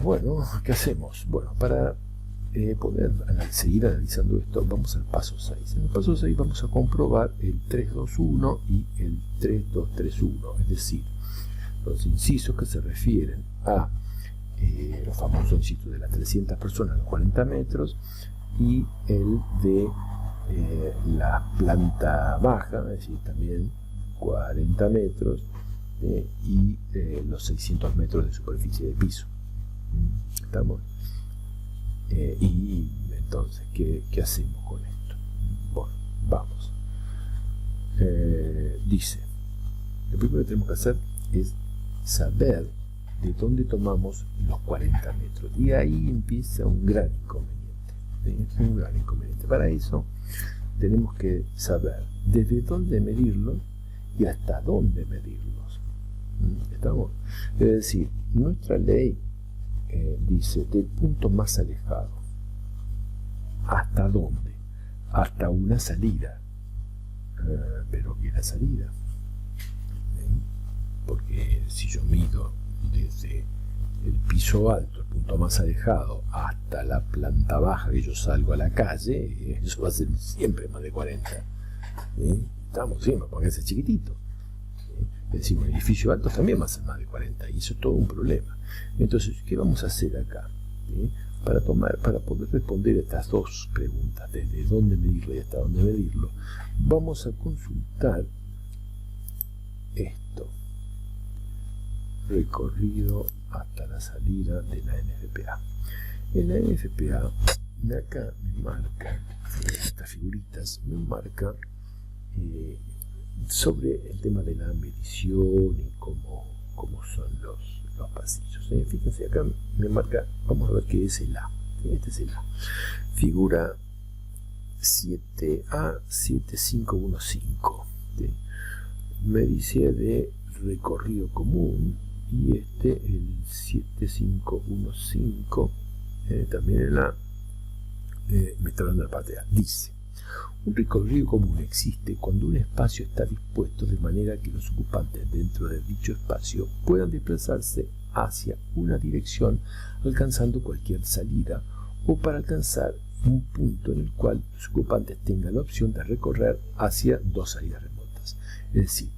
Bueno, ¿qué hacemos? Bueno, para poder seguir analizando esto, vamos al paso 6. En el paso 6 vamos a comprobar el 321 y el 3231, es decir, los incisos que se refieren a los famosos incisos de las 300 personas a los 40 metros y el de la planta baja, es decir, también 40 metros y los 600 metros de superficie de piso. ¿Estamos? Y entonces, ¿qué hacemos con esto? Bueno, vamos. Dice, lo primero que tenemos que hacer es saber de dónde tomamos los 40 metros. Y ahí empieza un gran inconveniente. ¿Sí? Un gran inconveniente. Para eso tenemos que saber desde dónde medirlos y hasta dónde medirlos. ¿Estamos? Es decir, nuestra ley dice del punto más alejado. ¿Hasta dónde? Hasta una salida. Pero ¿qué es la salida? Porque si yo mido desde el piso alto, el punto más alejado, hasta la planta baja que yo salgo a la calle, eso va a ser siempre más de 40. Estamos siempre, porque es chiquitito. Es decir, un edificio alto también va a ser más de 40, y eso es todo un problema. Entonces, ¿qué vamos a hacer acá? Para poder responder a estas dos preguntas, desde dónde medirlo y hasta dónde medirlo, vamos a consultar esto. Recorrido hasta la salida de la NFPA. En la NFPA, acá me marca, estas figuritas, me marca sobre el tema de la medición y cómo son los pasillos. Fíjense, acá me marca, vamos a ver qué es el A. Este es el A. Figura 7A7515. Me dice de recorrido común, y el 7515 también en la me está hablando de la parte A. Dice: un recorrido común existe cuando un espacio está dispuesto de manera que los ocupantes dentro de dicho espacio puedan desplazarse hacia una dirección alcanzando cualquier salida, o para alcanzar un punto en el cual los ocupantes tengan la opción de recorrer hacia dos salidas remotas. Es decir,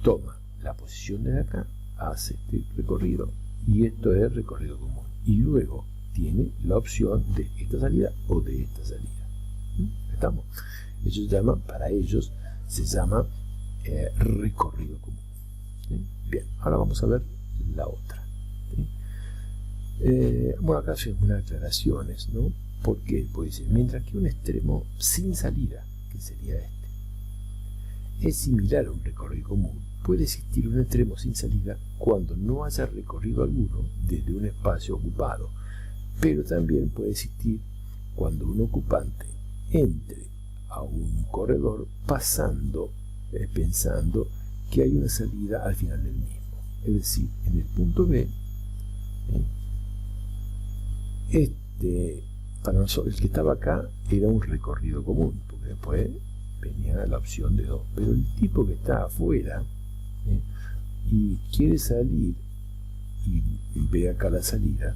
toma la posición de acá, hace este recorrido, y esto es recorrido común, y luego tiene la opción de esta salida o de esta salida. ¿Estamos? Ellos llaman, para ellos se llama recorrido común. ¿Sí? Bien, ahora vamos a ver la otra. ¿Sí? Bueno, acá hacemos unas aclaraciones, ¿no? ¿Por qué? Pues dice, mientras que un extremo sin salida, que sería este, es similar a un recorrido común, puede existir un extremo sin salida cuando no haya recorrido alguno desde un espacio ocupado, pero también puede existir cuando un ocupante entre a un corredor pensando que hay una salida al final del mismo. Es decir, en el punto B, para nosotros, el que estaba acá era un recorrido común, porque después venía la opción de 2, pero el tipo que está afuera y quiere salir y ve acá la salida,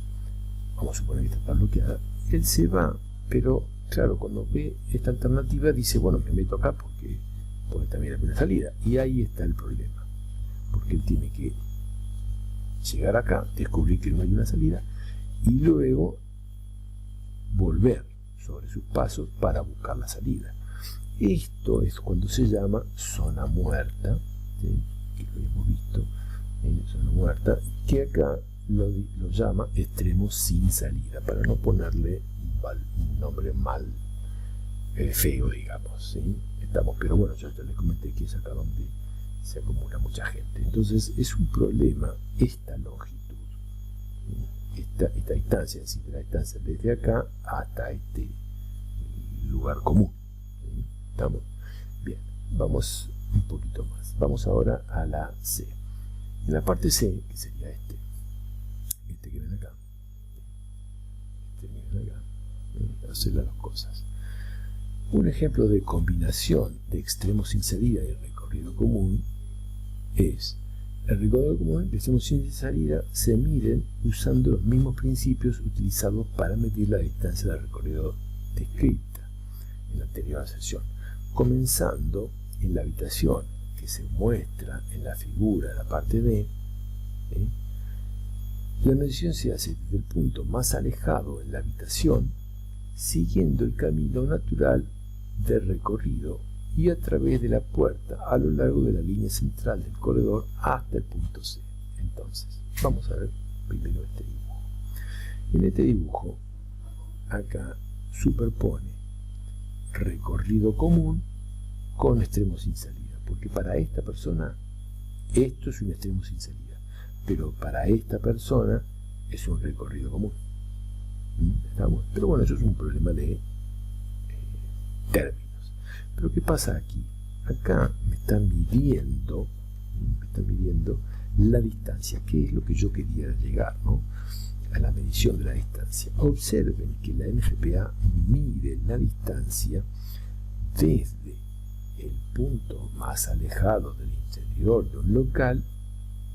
vamos a suponer que está bloqueada, él se va, pero claro, cuando ve esta alternativa dice, bueno, me meto acá porque también hay una salida, y ahí está el problema, porque él tiene que llegar acá, descubrir que no hay una salida, y luego volver sobre sus pasos para buscar la salida. Esto es cuando se llama zona muerta, ¿sí? Que lo hemos visto en zona muerta, que acá lo llama extremo sin salida, para no ponerle un nombre mal feo, digamos, ¿sí? Pero bueno, yo ya les comenté que es acá donde se acumula mucha gente. Entonces es un problema esta longitud, ¿sí? esta distancia, es decir, la distancia desde acá hasta este lugar común, ¿sí? ¿Estamos? Bien, vamos un poquito más. Vamos ahora a la C. En la parte C, que sería este que ven acá, hacer las dos cosas. Un ejemplo de combinación de extremos sin salida y recorrido común es El recorrido común y la extremo de salida se miden usando los mismos principios utilizados para medir la distancia del recorrido descrita en la anterior sesión, comenzando en la habitación que se muestra en la figura de la parte B. La medición se hace desde el punto más alejado en la habitación, siguiendo el camino natural del recorrido y a través de la puerta a lo largo de la línea central del corredor hasta el punto C. Entonces, vamos a ver primero este dibujo. En este dibujo, acá superpone recorrido común con extremo sin salida, porque para esta persona esto es un extremo sin salida, pero para esta persona es un recorrido común. ¿Estamos? Pero bueno, eso es un problema de términos. Pero ¿qué pasa aquí? Acá me están midiendo la distancia, que es lo que yo quería llegar, ¿no? A la medición de la distancia. Observen que la NFPA mide la distancia desde el punto más alejado del interior de un local,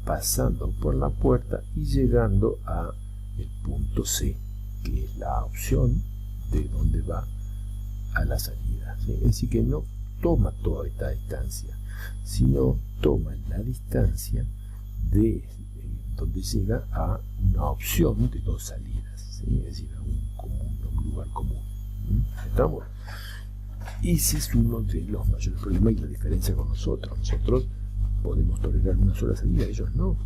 pasando por la puerta y llegando a el punto C, que es la opción de donde va a la salida, ¿sí? Es decir, que no toma toda esta distancia, sino toma la distancia de donde llega a una opción de dos salidas, ¿sí? Es decir, a un lugar común. ¿Estamos? Ese es uno de los mayores problemas y la diferencia con nosotros. Nosotros podemos tolerar una sola salida, ellos no.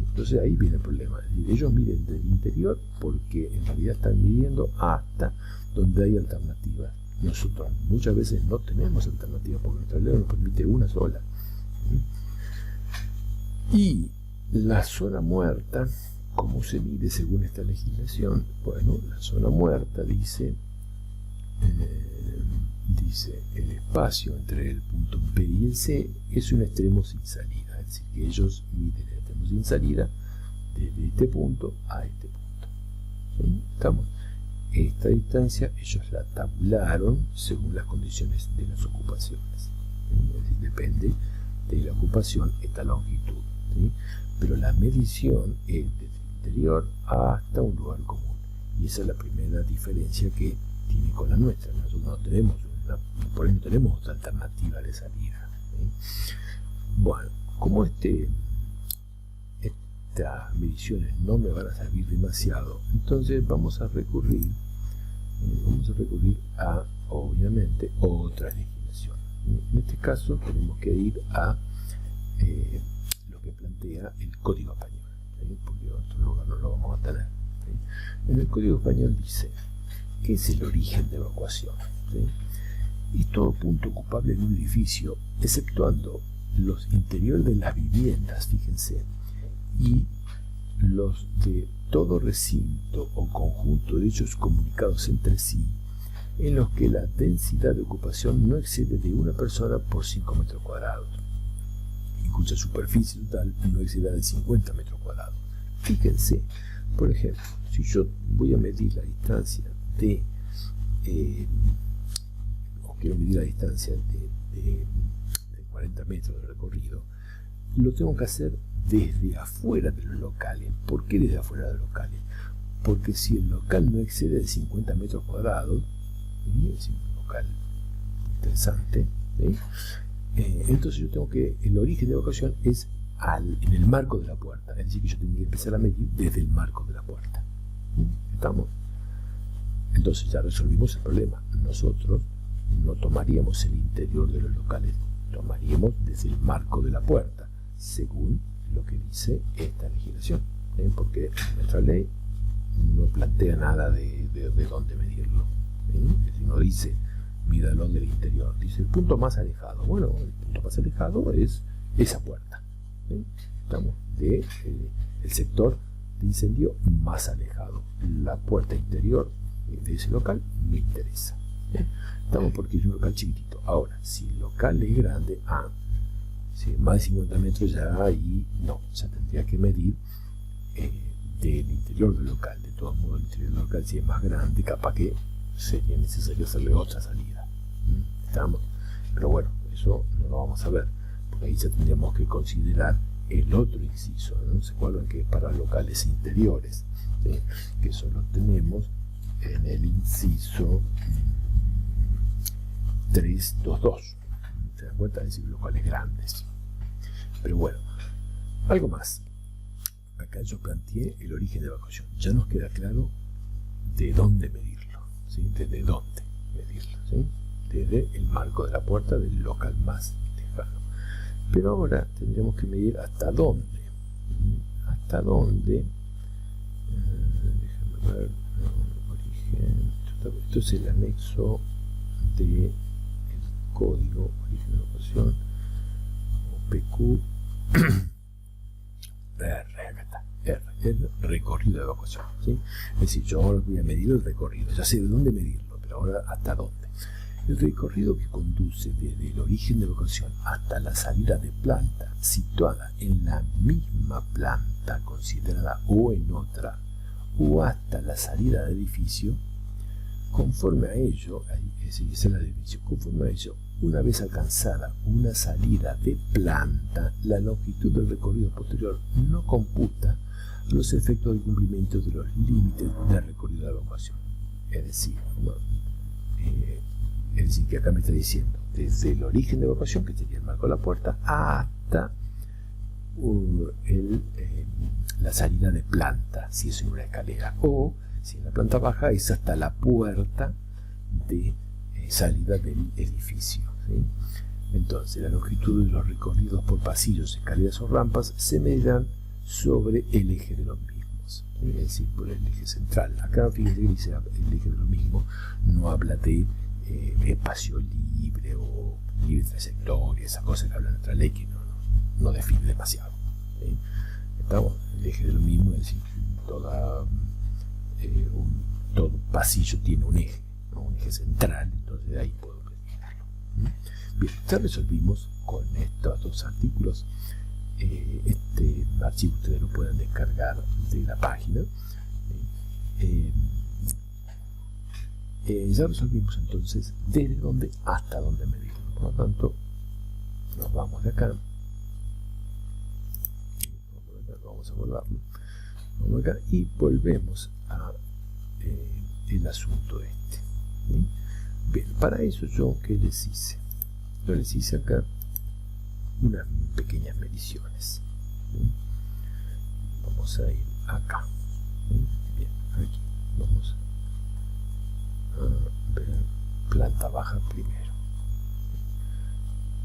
Entonces ahí viene el problema. Es decir, ellos miden del interior porque en realidad están midiendo hasta donde hay alternativas. Nosotros muchas veces no tenemos alternativas porque nuestra ley nos permite una sola. Y la zona muerta, ¿cómo se mide según esta legislación? Bueno, la zona muerta dice el espacio entre el punto B y el C es un extremo sin salida. Es decir, que ellos miden el extremo sin salida desde este punto a este punto. ¿Sí? ¿Estamos? Esta distancia ellos la tabularon según las condiciones de las ocupaciones. ¿Sí? Es decir, depende de la ocupación esta longitud. ¿Sí? Pero la medición es desde el interior hasta un lugar común. Y esa es la primera diferencia que tiene con la nuestra. Nosotros no tenemos por ahí no tenemos otra alternativa de salida. ¿Sí? Bueno, como estas mediciones no me van a servir demasiado, entonces vamos a recurrir a, obviamente, otra legislación. En este caso tenemos que ir a lo que plantea el Código Español, ¿sí? Porque en otro lugar no lo vamos a tener. ¿Sí? En el Código Español dice ¿qué es el origen de evacuación? ¿Sí? Es todo punto ocupable en un edificio, exceptuando los interiores de las viviendas, fíjense, y los de todo recinto o conjunto de hechos comunicados entre sí, en los que la densidad de ocupación no excede de una persona por 5 metros cuadrados, y cuya superficie total no exceda de 50 metros cuadrados. Fíjense, por ejemplo, si yo voy a medir la distancia de quiero medir la distancia de 40 metros de recorrido, lo tengo que hacer desde afuera de los locales. ¿Por qué desde afuera de los locales? Porque si el local no excede de 50 metros cuadrados, es un local interesante, ¿sí? Entonces yo tengo que, el origen de evacuación es en el marco de la puerta, es decir, que yo tengo que empezar a medir desde el marco de la puerta. ¿Estamos? Entonces ya resolvimos el problema. Nosotros no tomaríamos el interior de los locales, tomaríamos desde el marco de la puerta, según lo que dice esta legislación, porque nuestra ley no plantea nada de dónde medirlo. Es decir, no dice mídalo del interior, dice el punto más alejado. Bueno, el punto más alejado es esa puerta. Estamos del sector de incendio más alejado. La puerta interior de ese local no interesa. Estamos porque es un local chiquitito. Ahora, si el local es grande, si es más de 50 metros ya ahí no, ya tendría que medir del interior del local. De todos modos, el interior del local, si es más grande, capaz que sería necesario hacerle otra salida. ¿Estamos? Pero bueno, eso no lo vamos a ver, porque ahí ya tendríamos que considerar el otro inciso, ¿no? ¿Se acuerdan que es para locales interiores? ¿Sí? Que eso lo tenemos en el inciso 322. ¿Se dan cuenta? Es decir, locales grandes. Pero bueno, algo más. Acá yo planteé el origen de evacuación. Ya nos queda claro de dónde medirlo, ¿sí? Desde dónde medirlo, ¿sí? Desde el marco de la puerta del local más lejano. Pero ahora tendremos que medir hasta dónde. Hasta dónde. Déjenme ver. Origen. Esto es el anexo del código origen de evacuación. OPQ. Acá está. El recorrido de evacuación, ¿sí? Es decir, yo ahora voy a medir el recorrido. Ya sé de dónde medirlo, pero ahora hasta dónde. El recorrido que conduce desde el origen de evacuación hasta la salida de planta situada en la misma planta considerada o en otra, o hasta la salida del edificio, conforme a ello, esa es la definición, conforme a ello, una vez alcanzada una salida de planta, la longitud del recorrido posterior no computa los efectos del cumplimiento de los límites del recorrido de evacuación. Es decir, que acá me está diciendo, desde el origen de evacuación, que sería el marco de la puerta, hasta la salida de planta, si es en una escalera, o si en la planta baja es hasta la puerta de salida del edificio, ¿sí? Entonces, la longitud de los recorridos por pasillos, escaleras o rampas se medirán sobre el eje de los mismos, ¿sí? Es decir, por el eje central. Acá fíjense que dice el eje de los mismos, no habla de espacio libre o libre trayectoria, esas cosas que habla nuestra ley que no define demasiado, ¿sí? Estamos en el eje de lo mismo, es decir, todo pasillo tiene un eje, ¿no? Un eje central, entonces de ahí puedo definirlo. Bien, ya resolvimos con estos dos artículos. Este archivo ustedes lo pueden descargar de la página. Ya resolvimos entonces desde dónde hasta dónde medirlo. Por lo tanto, nos vamos de acá. Vamos a volverlo. Vamos acá y volvemos a el asunto este, ¿sí? Bien, para eso yo, ¿qué les hice? Yo les hice acá unas pequeñas mediciones, ¿sí? Vamos a ir acá, ¿sí? Bien, aquí vamos a ver planta baja primero.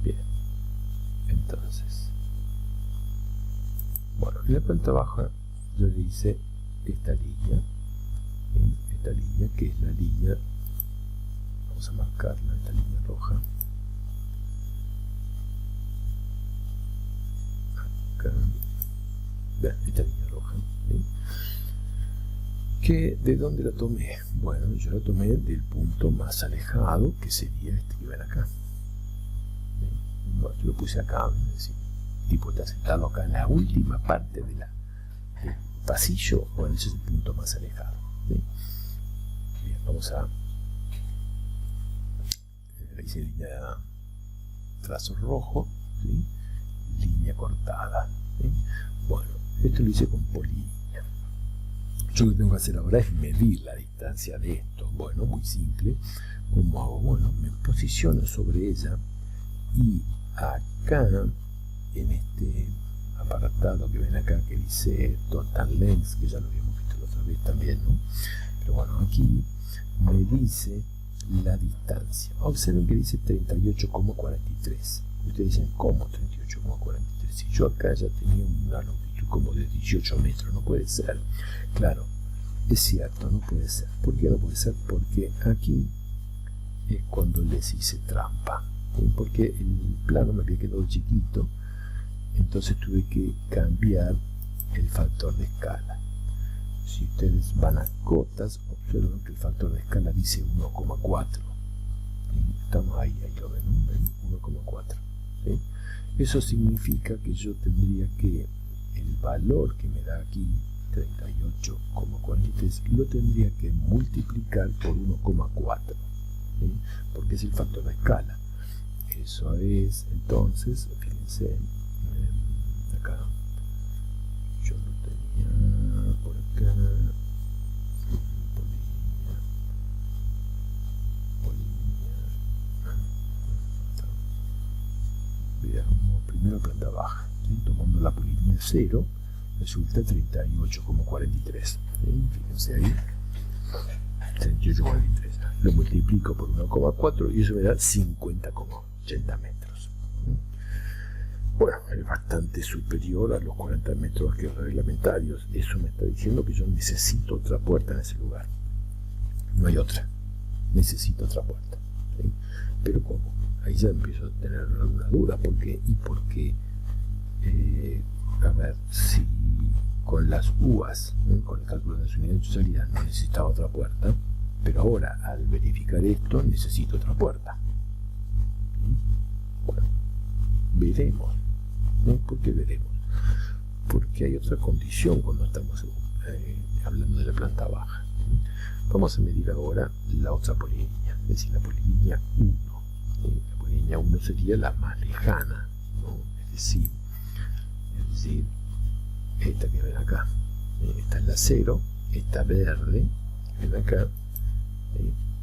Bien, entonces, bueno, en la planta baja yo le hice esta línea, ¿sí? Esta línea que es la línea, vamos a marcarla, esta línea roja, acá, vean, esta línea roja, ¿sí? Que, ¿de dónde la tomé? Bueno, yo la tomé del punto más alejado, que sería este que ven acá, ¿sí? Bueno, yo lo puse acá, es decir, el tipo está sentado acá en la última parte del pasillo, bueno, ese es el punto más alejado, ¿sí? Bien, vamos a hice línea trazo rojo, ¿sí? Línea cortada, ¿sí? Bueno, esto lo hice con polilínea. Yo lo que tengo que hacer ahora es medir la distancia de esto. Bueno, muy simple. ¿Cómo hago? Bueno, me posiciono sobre ella y acá, en este apartado que ven acá que dice Total Length, que ya lo habíamos visto la otra vez también, ¿no? Pero bueno, aquí me dice la distancia. Observen que dice 38,43. Ustedes dicen, ¿cómo 38,43? Si yo acá ya tenía una longitud como de 18 metros, no puede ser. Claro, es cierto, no puede ser. ¿Por qué no puede ser? Porque aquí es cuando les hice trampa, ¿sí? Porque el plano me había quedado chiquito, entonces tuve que cambiar el factor de escala. Si ustedes van a cotas, observan que el factor de escala dice 1,4. Estamos ahí lo ven, ¿no? 1,4. ¿Sí? Eso significa que yo tendría que, el valor que me da aquí, 38,43, lo tendría que multiplicar por 1,4. ¿Sí? Porque es el factor de escala. Eso es, entonces, fíjense, acá. 0 resulta 38,43. Fíjense ahí, 38,43. Lo multiplico por 1,4 y eso me da 50,80 metros. Bueno, es bastante superior a los 40 metros que reglamentarios. Eso me está diciendo que yo necesito otra puerta en ese lugar. No hay otra. Necesito otra puerta. ¿Sí? Pero ¿cómo? Ahí ya empiezo a tener algunas dudas. ¿Por qué? Y porque, a ver, si con las UAS, con el cálculo de las unidades de salida, no necesitaba otra puerta, pero ahora al verificar esto necesito otra puerta. Bueno, veremos. ¿Por qué veremos? Porque hay otra condición cuando estamos hablando de la planta baja. Vamos a medir ahora la otra polilínea, es decir, la polilínea 1. La polilínea 1 sería la más lejana, ¿no? Es decir, esta que ven acá, esta es la 0, esta verde, que ven acá,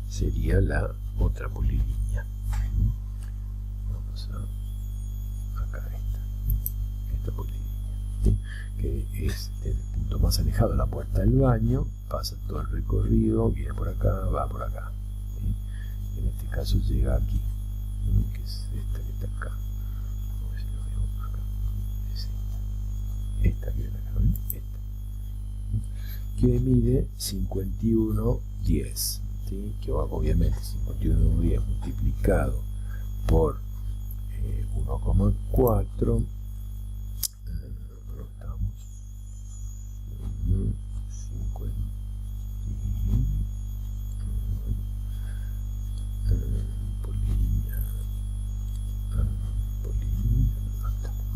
sería la otra polilínea. Vamos a acá esta polilínea, ¿sí? Que es el punto más alejado de la puerta del baño, pasa todo el recorrido, viene por acá, va por acá, ¿sí? En este caso llega aquí, ¿sí? Que es esta que está acá. A ver si lo veo acá. Es esta que viene acá, ¿ven? Esta, que mide 51,10, ¿sí? Que obviamente 51,10 multiplicado por 1,4,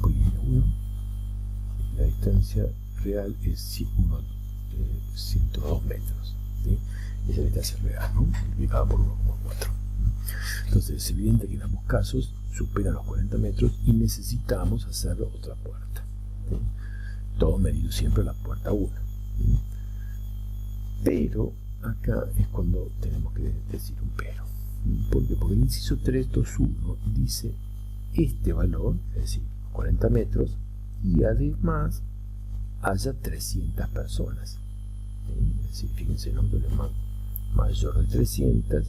polilínea 1, la distancia real es 102 metros, ¿sí? Esa es la distancia real, ¿no? Multiplicada por 1,4. Entonces es evidente que en ambos casos supera los 40 metros y necesitamos hacer otra puerta, ¿sí? Todo medido siempre a la puerta 1. ¿Sí? Pero acá es cuando tenemos que decir un pero. ¿Por qué? Porque el inciso 321 dice este valor, es decir, 40 metros, y además haya 300 personas. ¿Sí? Es decir, fíjense, el nombre mayor de 300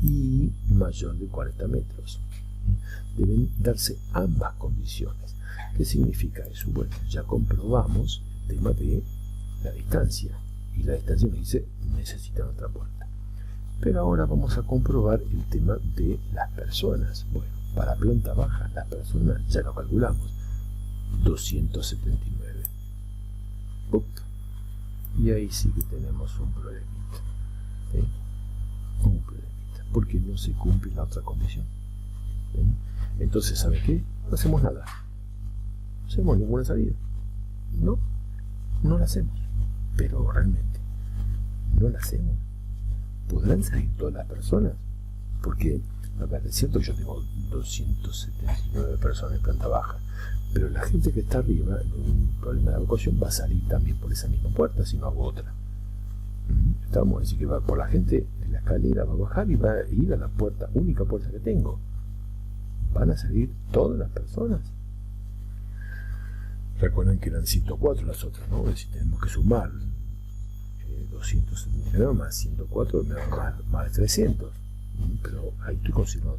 y mayor de 40 metros. ¿Sí? Deben darse ambas condiciones. ¿Qué significa eso? Bueno, ya comprobamos el tema de la distancia. Y la distancia nos dice, necesitan otra puerta. Pero ahora vamos a comprobar el tema de las personas. Bueno, para planta baja, las personas ya lo calculamos. 279. Y ahí sí que tenemos un problemita. ¿Sí? Un problemita. Porque no se cumple la otra condición. ¿Sí? Entonces, ¿sabe qué? No hacemos nada. No hacemos ninguna salida. No la hacemos. Pero realmente no la hacemos. ¿Podrán salir todas las personas? Porque, a ver, es cierto que yo tengo 279 personas en planta baja, pero la gente que está arriba, en un problema de evacuación, va a salir también por esa misma puerta, si no hago otra. Vamos a decir que va por la gente en la escalera, va a bajar y va a ir a la puerta, única puerta que tengo. ¿Van a salir todas las personas? Recuerden que eran 104 las otras, ¿no? Es decir, tenemos que sumar 279 más 104, me da más de 300. Pero ahí estoy considerando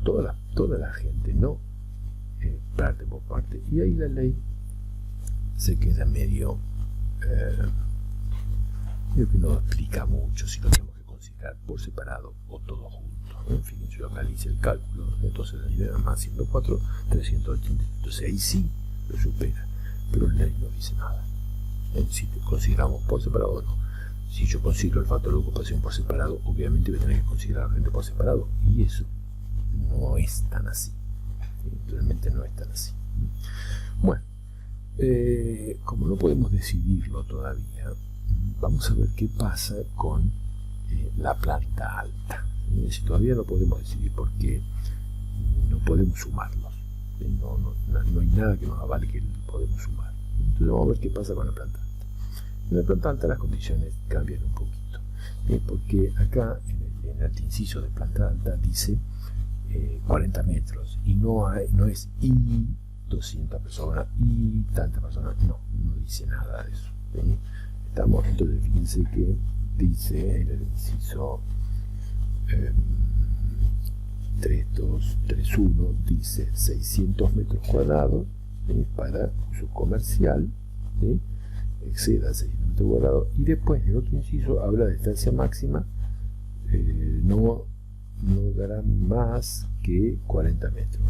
toda la gente, no parte por parte. Y ahí la ley se queda medio creo que no explica mucho si lo tenemos que considerar por separado o todo junto. En fin, yo acá hice el cálculo, entonces la idea más 104, 380. Entonces ahí sí lo supera. Pero la ley no dice nada. Si te consideramos por separado o no. Si yo considero el factor de ocupación por separado, obviamente voy a tener que considerar a la gente por separado. Y eso no es tan así. Realmente no es tan así. Bueno, como no podemos decidirlo todavía, vamos a ver qué pasa con la planta alta. Si todavía no podemos decidir porque no podemos sumarlos. No hay nada que nos avale que podemos sumar. Entonces vamos a ver qué pasa con la planta alta. En la planta alta las condiciones cambian un poquito, porque acá en el inciso de planta alta dice 40 metros y no es y 200 personas y tantas personas. No dice nada de eso. ¿Sí? Entonces, fíjense que dice en el inciso 3231, dice 600 metros cuadrados, ¿sí? Para uso comercial, ¿sí? Exceda 600 metros cuadrados, y después en el otro inciso habla de distancia máxima, no dará más que 40 metros,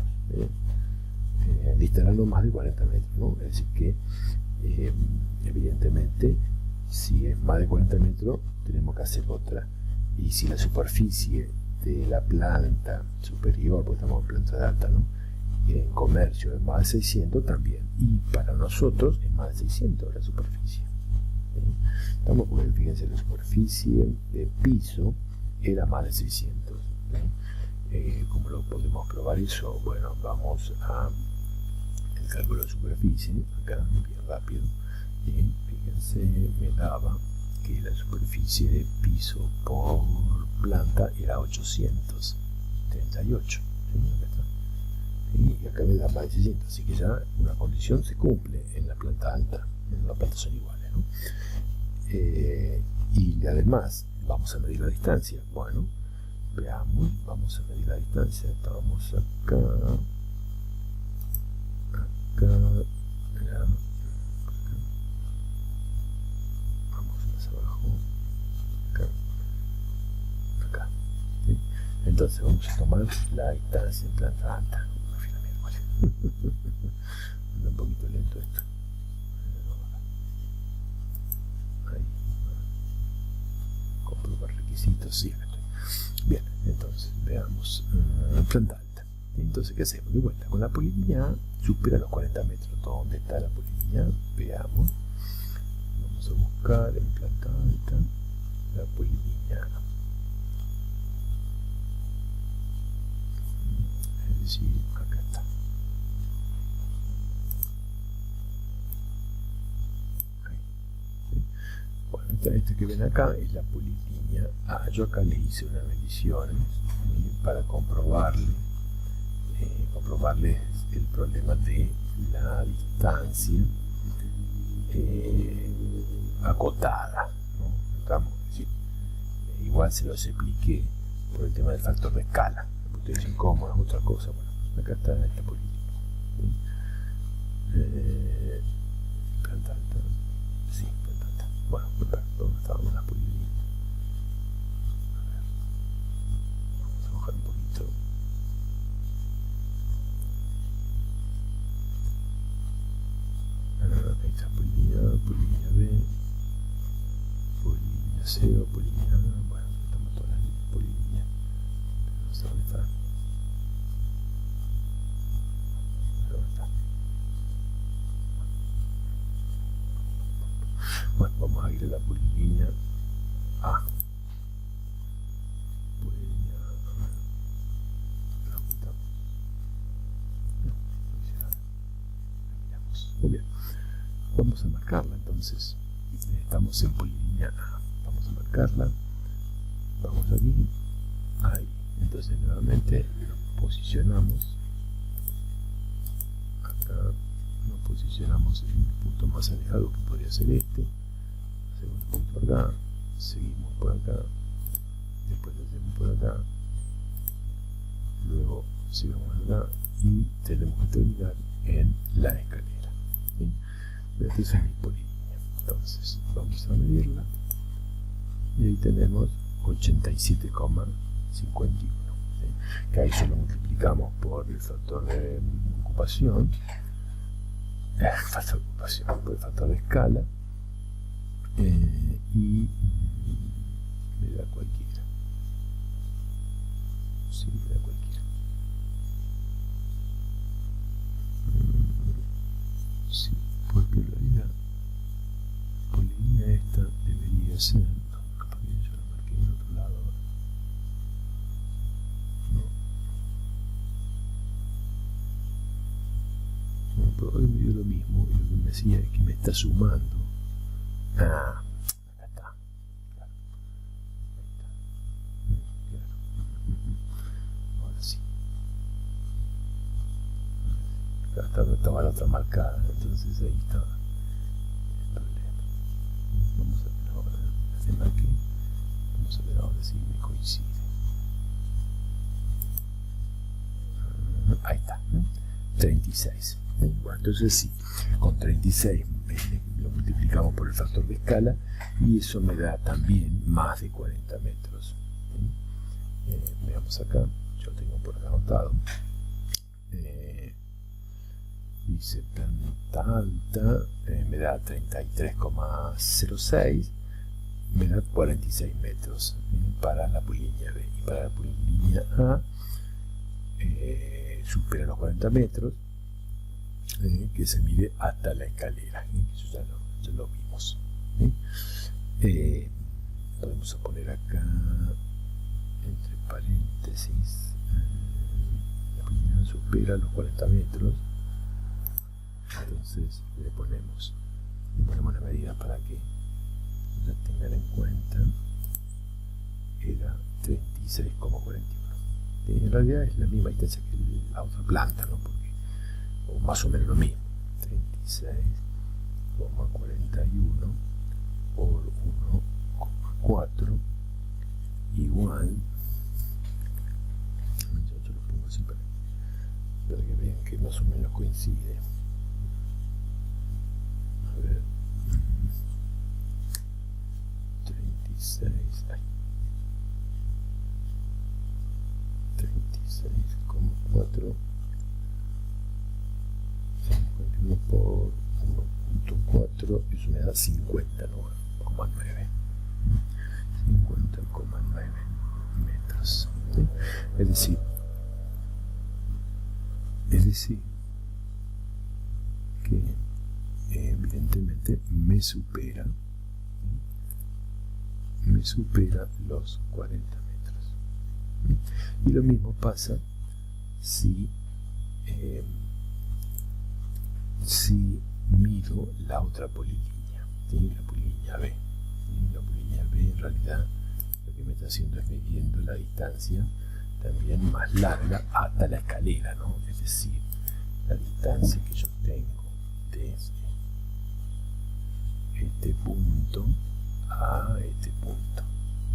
distará no más de 40 metros, ¿no? Es decir que evidentemente si es más de 40 metros tenemos que hacer otra, y si la superficie de la planta superior, porque estamos en planta de alta, ¿no? En comercio es más de 600 también, y para nosotros es más de 600 la superficie. Estamos, porque fíjense, la superficie de piso era más de 600. ¿Cómo lo podemos probar eso? Bueno, vamos a el cálculo de superficie, acá bien rápido. Fíjense, me daba que la superficie de piso por planta era 838. ¿Sí? Acá está. Y acá me da más de 600, así que ya una condición se cumple en la planta alta, en las plantas son iguales, ¿no? Y además vamos a medir la distancia. Bueno, veamos, vamos a medir la distancia. Estamos acá, vamos más abajo, acá, ¿sí? Entonces vamos a tomar la distancia en planta alta. Anda un poquito lento esto. Ahí. Comprobar requisitos. Sí, bien, entonces veamos planta alta. Entonces, ¿qué hacemos? De vuelta, con la polilínea A supera los 40 metros. ¿Dónde está la polilínea A? Veamos. Vamos a buscar en planta alta la polilínea A. Es decir, acá está. Bueno, esta que ven acá es la polilínea A. Yo acá le hice unas mediciones para comprobarle el problema de la distancia acotada, ¿no? Estamos, sí, igual se los expliqué por el tema del factor de escala. Ustedes dicen cómo es otra cosa. Bueno, acá está esta polilínea. Planta alta. Sí, planta alta. Bueno, ¿dónde estábamos las polilíneas? A ver, vamos a bajar un poquito. Ahí está polilínea A, polilínea B, polilínea C o polilínea A. Bueno, estamos todas las polilíneas. No sé dónde está. ¿Dónde está? Bueno, vamos a ir a la polilínea A. Polilínea A. No, estamos. No dice nada. Miramos. Muy bien. Vamos a marcarla entonces. Estamos en polilínea A. Vamos a marcarla. Vamos aquí. Ahí. Entonces nuevamente nos posicionamos. Acá nos posicionamos en el punto más alejado, que podría ser este. Hacemos un punto acá. Seguimos por acá. Después hacemos por acá. Luego seguimos acá. Y tenemos que terminar en la escalera. ¿Sí? Esta es mi polilínea. Entonces vamos a medirla y ahí tenemos 87,51. ¿Sí? Que ahí solo multiplicamos por el factor de ocupación, por el factor de escala, y me da cualquiera. Sí, me da cualquiera. Sí, porque en realidad la polilínea esta debería ser, no, capaz que yo la marqué en otro lado. No, pero hoy me dio lo mismo, y lo que me decía es que me está sumando. Ah, acá está. Claro. Ahí está. Claro. Ahora sí. Acá está no estaba la otra marcada, entonces ahí estaba el problema. Vamos a ver ahora, la marqué, vamos a ver ahora si me coincide. Ahí está, 36. Bueno, entonces sí, con 36 lo multiplicamos por el factor de escala y eso me da también más de 40 metros. Veamos acá, yo tengo por acá anotado. Dice planta alta, me da 33,06, me da 46 metros para la polilínea B. Y para la polilínea A supera los 40 metros, que se mide hasta la escalera. Eso ya lo vimos. Podemos poner acá entre paréntesis, la polilínea supera los 40 metros. Entonces le ponemos la medida para que la tengan en cuenta. Era 36,41. En realidad es la misma distancia que la otra planta, ¿no? Porque, o más o menos lo mismo. 36,41 por 1,4 igual. Yo lo pongo así para que vean que más o menos coincide. A ver, 36, 36,4, 51 por 1,4, eso me da 50,9. 50,9 metros. ¿Sí? Es decir que evidentemente me supera los 40 metros. Y lo mismo pasa si mido la otra polilínea, ¿sí? La polilínea B. ¿Sí? La polilínea B en realidad lo que me está haciendo es midiendo la distancia también más larga hasta la escalera, ¿no? Es decir, la distancia que yo tengo desde este punto a este punto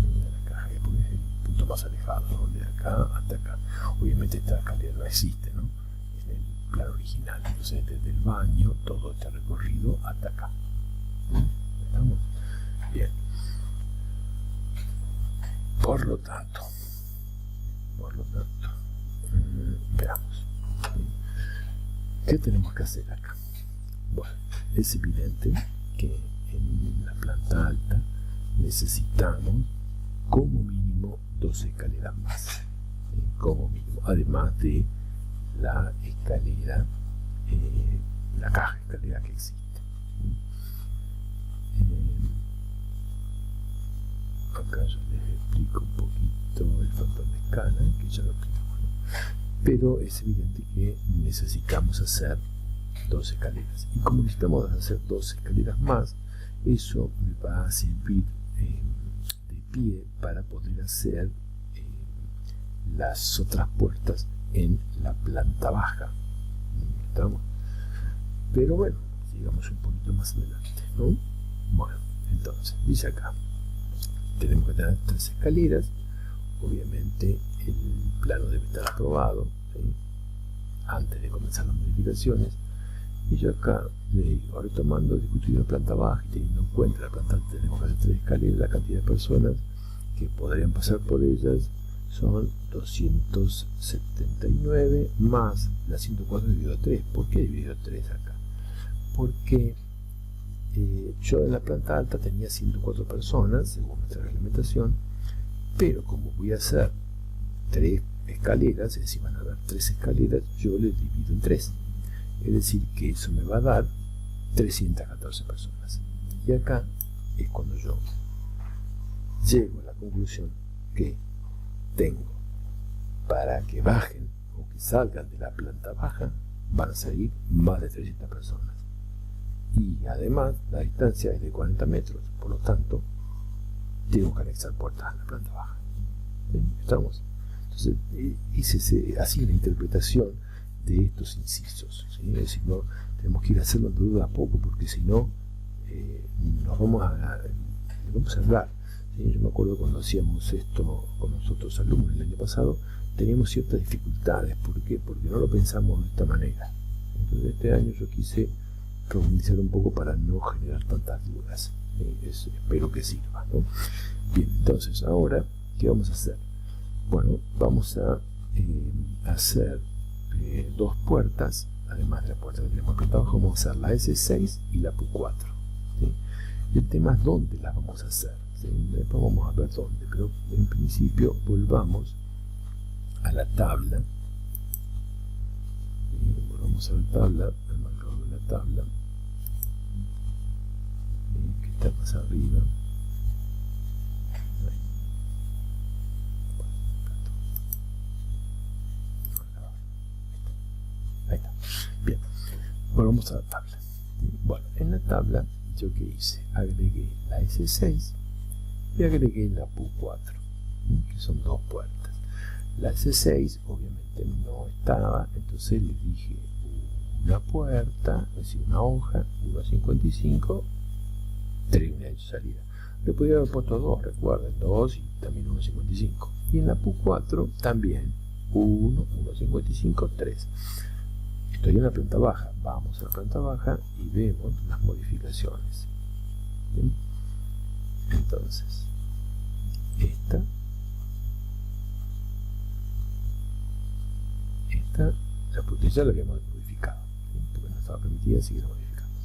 de la caja, porque es el punto más alejado, ¿no? De acá hasta acá. Obviamente esta escalera no existe, ¿no? En el plano original. Entonces desde el baño todo este recorrido hasta acá. ¿Estamos? Bien. Por lo tanto, veamos. ¿Qué tenemos que hacer acá? Bueno, es evidente que en la planta alta necesitamos como mínimo 2 escaleras más, como mínimo, además de la escalera, la caja escalera que existe. Acá yo les explico un poquito el factor de escala, que ya lo explicamos, ¿no? Pero es evidente que necesitamos hacer 2 escaleras, y como necesitamos hacer 2 escaleras más, eso me va a servir de pie para poder hacer las otras puertas en la planta baja. ¿Estamos? Pero bueno, sigamos un poquito más adelante, ¿no? Bueno, entonces, dice acá, tenemos que tener 3 escaleras. Obviamente el plano debe estar aprobado, ¿sí? Antes de comenzar las modificaciones. Y yo acá le digo, retomando discutir la planta baja y teniendo en cuenta la planta alta, tenemos que hacer 3 escaleras. La cantidad de personas que podrían pasar por ellas son 279 más la 104 dividido 3. ¿Por qué dividido 3 acá? Porque yo en la planta alta tenía 104 personas, según nuestra reglamentación, pero como voy a hacer 3 escaleras, es decir, van a haber 3 escaleras, yo les divido en 3. Es decir, que eso me va a dar 314 personas. Y acá es cuando yo llego a la conclusión que tengo para que bajen o que salgan de la planta baja, van a salir más de 300 personas. Y además la distancia es de 40 metros, por lo tanto, tengo que anexar puertas a la planta baja. ¿Sí? ¿Estamos? Entonces, hice así la interpretación de estos incisos, ¿sí? Es decir, no, tenemos que ir haciendo de a poco, porque si no nos vamos a hablar, ¿sí? Yo me acuerdo cuando hacíamos esto con nosotros alumnos el año pasado, teníamos ciertas dificultades. ¿Por qué? Porque no lo pensamos de esta manera. Entonces este año yo quise profundizar un poco para no generar tantas dudas. Espero que sirva, ¿no? Bien, entonces ahora, ¿qué vamos a hacer? Bueno, vamos a hacer dos puertas, además de la puerta que tenemos planta abajo, vamos a hacer la S6 y la Q4. ¿Sí? El tema es dónde las vamos a hacer, ¿sí? Después vamos a ver dónde, pero en principio volvamos a la tabla. Volvamos a la tabla, al marcador de la tabla, que está más arriba. Ahí está. Bien, volvamos a la tabla. Bueno, en la tabla, ¿yo qué hice? Agregué la S6 y agregué la Q4, que son dos puertas. La S6 obviamente no estaba, entonces les dije una puerta, es decir, una hoja, 1.55, 3 unidades de salida. Le podría haber puesto 2, recuerden, 2 y también 1.55. Y en la Q4 también 1, 1.55, 3. Estoy en la planta baja, vamos a la planta baja y vemos las modificaciones. ¿Bien? Entonces, esta, la putilla la habíamos modificado, ¿sí? Porque no estaba permitida, así que la modificamos.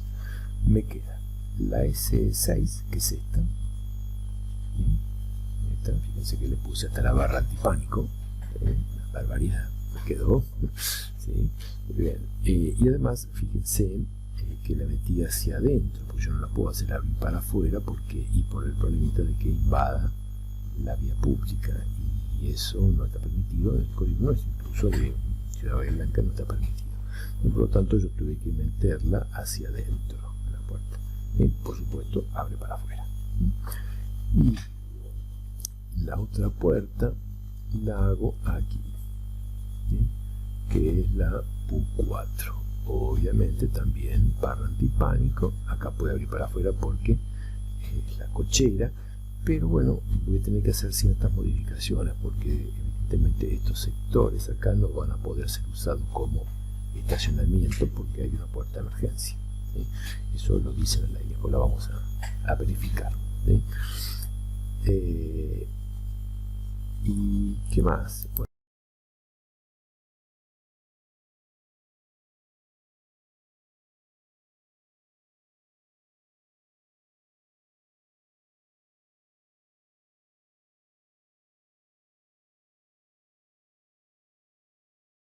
Me queda la S6, que es esta. ¿Sí? Fíjense que le puse hasta la barra antipánico, una barbaridad, me quedó. ¿Sí? Bien. Y además, fíjense que la metí hacia adentro, porque yo no la puedo hacer abrir para afuera, y por el problemita de que invada la vía pública, y eso no está permitido, el código nuestro, incluso de Ciudad Bahía Blanca, no está permitido. Y por lo tanto yo tuve que meterla hacia adentro de la puerta. Y por supuesto abre para afuera. Y la otra puerta la hago aquí, ¿sí? Que es la Q4. Obviamente también barra antipánico, acá puede abrir para afuera porque es la cochera, pero bueno, voy a tener que hacer ciertas modificaciones porque evidentemente estos sectores acá no van a poder ser usados como estacionamiento porque hay una puerta de emergencia, ¿sí? Eso lo dicen en la ley, después la vamos a verificar, ¿sí? ¿Y qué más? Bueno,